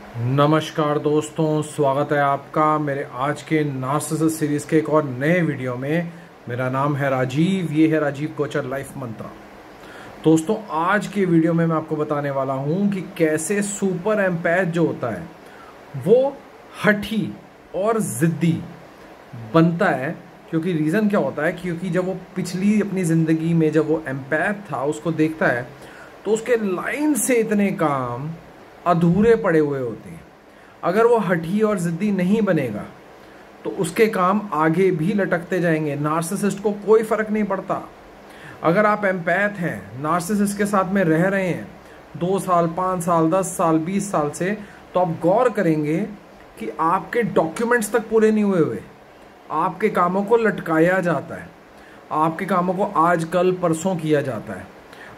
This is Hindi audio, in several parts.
नमस्कार दोस्तों, स्वागत है आपका मेरे आज के नार्सिसिस्ट सीरीज के एक और नए वीडियो में। मेरा नाम है राजीव, ये है राजीव कोचर लाइफ मंत्रा। दोस्तों, आज के वीडियो में मैं आपको बताने वाला हूं कि कैसे सुपर एम्पैथ जो होता है वो हठी और जिद्दी बनता है। क्योंकि रीज़न क्या होता है, क्योंकि जब वो पिछली अपनी ज़िंदगी में जब वो एम्पैथ था उसको देखता है तो उसके लाइन से इतने काम अधूरे पड़े हुए होते हैं। अगर वो हठी और जिद्दी नहीं बनेगा तो उसके काम आगे भी लटकते जाएंगे। नार्सिसिस्ट को कोई फर्क नहीं पड़ता। अगर आप एम्पैथ हैं, नार्सिसिस्ट के साथ में रह रहे हैं 2 साल, 5 साल, 10 साल, 20 साल से, तो आप गौर करेंगे कि आपके डॉक्यूमेंट्स तक पूरे नहीं हुए। आपके कामों को लटकाया जाता है, आपके कामों को आज कल परसों किया जाता है।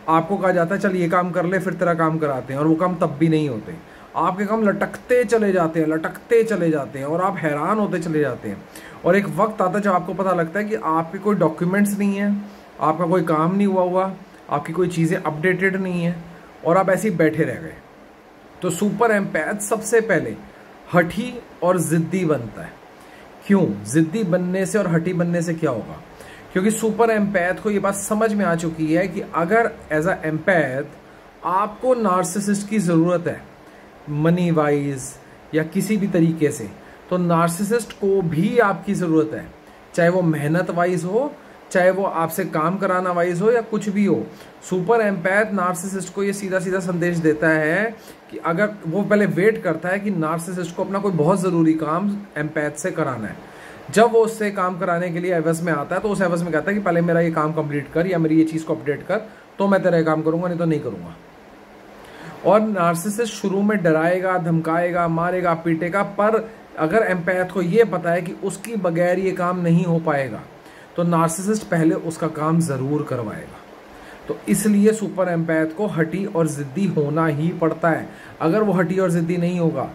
आपको कहा जाता है चल ये काम कर ले, फिर तेरा काम कराते हैं, और वो काम तब भी नहीं होते। आपके काम लटकते चले जाते हैं, लटकते चले जाते हैं, और आप हैरान होते चले जाते हैं। और एक वक्त आता है जब आपको पता लगता है कि आपके कोई डॉक्यूमेंट्स नहीं है, आपका कोई काम नहीं हुआ, आपकी कोई चीज़ें अपडेटेड नहीं है, और आप ऐसे ही बैठे रह गए। तो सुपर एम्पैथ सबसे पहले हठी और जिद्दी बनता है। क्यों? जिद्दी बनने से और हठी बनने से क्या होगा? क्योंकि सुपर एम्पैथ को ये बात समझ में आ चुकी है कि अगर एज अ एम्पैथ आपको नार्सिसिस्ट की ज़रूरत है मनी वाइज या किसी भी तरीके से, तो नार्सिसिस्ट को भी आपकी ज़रूरत है। चाहे वो मेहनत वाइज हो, चाहे वो आपसे काम कराना वाइज हो, या कुछ भी हो। सुपर एम्पैथ नार्सिसिस्ट को ये सीधा सीधा संदेश देता है कि अगर वो पहले वेट करता है कि नार्सिसिस्ट को अपना कोई बहुत ज़रूरी काम एम्पैथ से कराना है। जब वो उससे काम कराने के लिए एवज में आता है तो उस एवज में कहता है कि पहले मेरा ये काम कंप्लीट कर या मेरी ये चीज़ को अपडेट कर, तो मैं तेरा काम करूंगा, नहीं तो नहीं करूंगा। और नार्सिसिस्ट शुरू में डराएगा, धमकाएगा, मारेगा, पीटेगा, पर अगर एम्पैथ को ये पता है कि उसकी बगैर ये काम नहीं हो पाएगा तो नार्सिसिस्ट पहले उसका काम ज़रूर करवाएगा। तो इसलिए सुपर एम्पैथ को हठी और ज़िद्दी होना ही पड़ता है। अगर वो हठी और ज़िद्दी नहीं होगा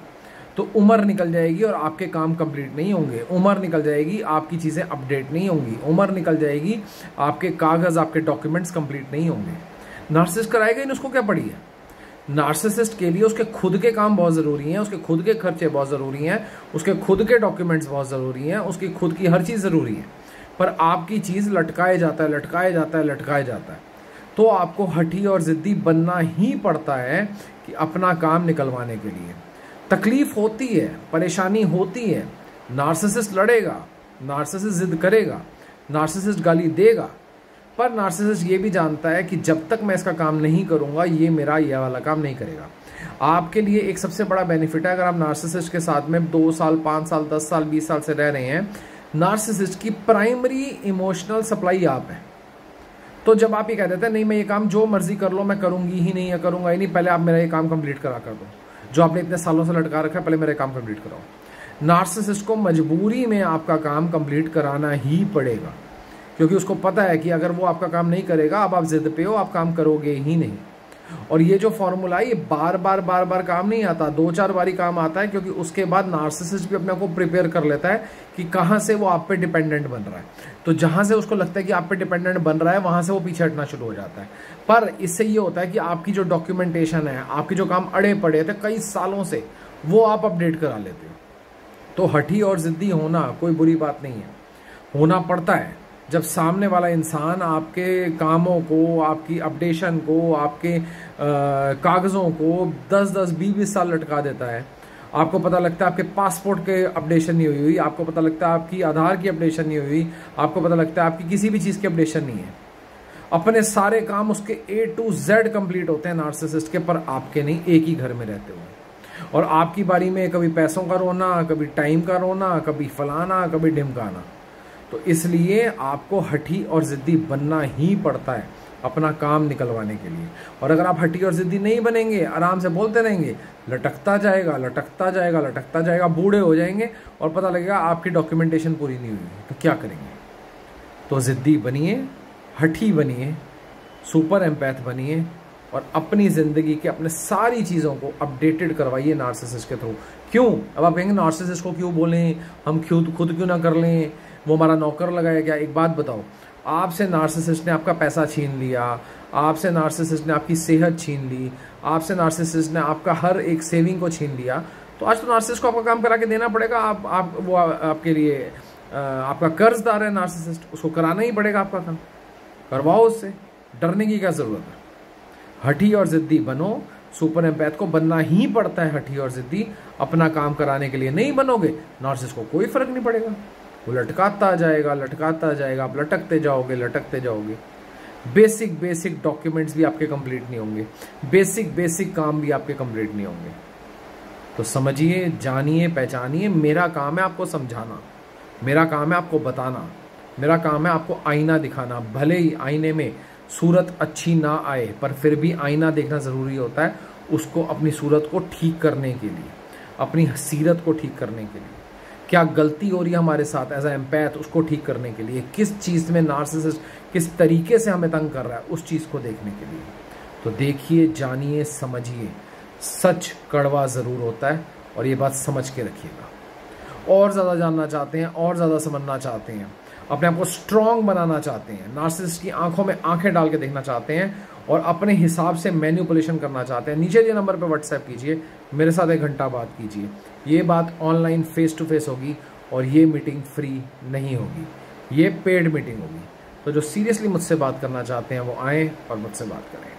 तो उम्र निकल जाएगी और आपके काम कंप्लीट नहीं होंगे। उम्र निकल जाएगी, आपकी चीज़ें अपडेट नहीं होंगी। उम्र निकल जाएगी, आपके कागज़, आपके डॉक्यूमेंट्स कंप्लीट नहीं होंगे। नार्सिसिस्ट कराएगा ही नहीं, उसको क्या पड़ी है। नार्सिसिस्ट के लिए उसके खुद के काम बहुत ज़रूरी हैं, उसके खुद के खर्चे बहुत ज़रूरी हैं, उसके खुद के डॉक्यूमेंट्स बहुत ज़रूरी हैं, उसकी खुद की हर चीज़ ज़रूरी है। पर आपकी चीज़ लटकाए जाता है, लटकाए जाता है, लटकाए जाता है। तो आपको हठी और ज़िद्दी बनना ही पड़ता है कि अपना काम निकलवाने के लिए। तकलीफ होती है, परेशानी होती है, नार्सिसिस्ट लड़ेगा, नार्सिसिस्ट जिद करेगा, नार्सिसिस्ट गाली देगा, पर नार्सिसिस्ट ये भी जानता है कि जब तक मैं इसका काम नहीं करूंगा ये मेरा ये वाला काम नहीं करेगा। आपके लिए एक सबसे बड़ा बेनिफिट है, अगर आप नार्सिसिस्ट के साथ में 2 साल, 5 साल, 10 साल, 20 साल से रह रहे हैं, नार्सिसिस्ट की प्राइमरी इमोशनल सप्लाई आप है। तो जब आप ये कह देते हैं नहीं मैं ये काम जो मर्जी कर लो, मैं करूंगी ही नहीं या करूंगा ही नहीं, पहले आप मेरा ये काम कंप्लीट करा कर दो, जो आपने इतने सालों से लटका रखा है, पहले मेरा काम कंप्लीट कराओ। नार्सिसिस्ट को मजबूरी में आपका काम कंप्लीट कराना ही पड़ेगा, क्योंकि उसको पता है कि अगर वो आपका काम नहीं करेगा, अब आप जिद पे हो, आप काम करोगे ही नहीं। और ये जो फॉर्मूला है ये बार बार काम नहीं आता, 2-4 बारी काम आता है, क्योंकि उसके बाद नार्सिसिस्ट भी अपने को प्रिपेयर कर लेता है कि कहाँ से वो आप पे डिपेंडेंट बन रहा है। तो जहाँ से उसको लगता है कि आप पे डिपेंडेंट बन रहा है, वहाँ से वो पीछे हटना शुरू हो जाता है। पर इससे ये होता है कि आपकी जो डॉक्यूमेंटेशन है, आपके जो काम अड़े पड़े थे कई सालों से, वो आप अपडेट करा लेते हो। तो हठी और जिद्दी होना कोई बुरी बात नहीं है, होना पड़ता है। जब सामने वाला इंसान आपके कामों को, आपकी अपडेशन को, आपके कागज़ों को 10-10, 20-20 साल लटका देता है, आपको पता लगता है आपके पासपोर्ट के अपडेशन नहीं हुई, आपको पता लगता है आपकी आधार की अपडेशन नहीं हुई, आपको पता लगता है आपकी किसी भी चीज़ की अपडेशन नहीं है, अपने सारे काम उसके A to Z कंप्लीट होते हैं नार्सिसिस्ट के, पर आपके नहीं, एक ही घर में रहते हुए। और आपकी बारी में कभी पैसों का रोना, कभी टाइम का रोना, कभी फलाना, कभी ढिमकाना। तो इसलिए आपको हठी और जिद्दी बनना ही पड़ता है अपना काम निकलवाने के लिए। और अगर आप हठी और जिद्दी नहीं बनेंगे, आराम से बोलते रहेंगे, लटकता जाएगा, लटकता जाएगा, लटकता जाएगा, बूढ़े हो जाएंगे और पता लगेगा आपकी डॉक्यूमेंटेशन पूरी नहीं हुई, तो क्या करेंगे। तो जिद्दी बनिए, हठी बनिए, सुपर एम्पैथ बनिए, और अपनी ज़िंदगी के अपने सारी चीज़ों को अपडेटेड करवाइए नार्सिसिस्ट के थ्रू। क्यों? अब आप कहेंगे नार्सिसिस्ट को क्यों बोलें, हम खुद क्यों ना कर लें, वो हमारा नौकर लगाया क्या। एक बात बताओ, आपसे नार्सिसिस्ट ने आपका पैसा छीन लिया, आपसे नार्सिसिस्ट ने आपकी सेहत छीन ली, आपसे नार्सिसिस्ट ने आपका हर एक सेविंग को छीन लिया, तो आज तो नार्सिसिस्ट को आपका काम करा के देना पड़ेगा। आप वो आपके लिए आपका कर्जदार है नार्सिसिस्ट, उसको कराना ही पड़ेगा आपका काम। करवाओ उससे, डरने की क्या जरूरत है। हठी और जिद्दी बनो, सुपर एम्पैथ को बनना ही पड़ता है हठी और जिद्दी। अपना काम कराने के लिए नहीं बनोगे, नार्सिसिस्ट को कोई फर्क नहीं पड़ेगा, वो लटकाता जाएगा, आप लटकते जाओगे। बेसिक डॉक्यूमेंट्स भी आपके कंप्लीट नहीं होंगे, बेसिक काम भी आपके कंप्लीट नहीं होंगे। तो समझिए, जानिए, पहचानिए। मेरा काम है आपको समझाना, मेरा काम है आपको बताना, मेरा काम है आपको आईना दिखाना। भले ही आईने में सूरत अच्छी ना आए, पर फिर भी आईना देखना जरूरी होता है, उसको अपनी सूरत को ठीक करने के लिए, अपनी सीरत को ठीक करने के लिए। क्या गलती हो रही है हमारे साथ एज ए एम्पैथ, उसको ठीक करने के लिए। किस चीज़ में नार्सिसिस्ट किस तरीके से हमें तंग कर रहा है, उस चीज़ को देखने के लिए। तो देखिए, जानिए, समझिए। सच कड़वा ज़रूर होता है, और ये बात समझ के रखिएगा। और ज़्यादा जानना चाहते हैं, और ज़्यादा समझना चाहते हैं, अपने आप को स्ट्रांग बनाना चाहते हैं, नार्सिसिस्ट की आंखों में आंखें डाल के देखना चाहते हैं, और अपने हिसाब से मैनिपुलेशन करना चाहते हैं, नीचे दिए नंबर पे व्हाट्सएप कीजिए, मेरे साथ 1 घंटा बात कीजिए। ये बात ऑनलाइन फेस टू फेस होगी, और ये मीटिंग फ्री नहीं होगी, ये पेड मीटिंग होगी। तो जो सीरियसली मुझसे बात करना चाहते हैं वो आएँ और मुझसे बात करें।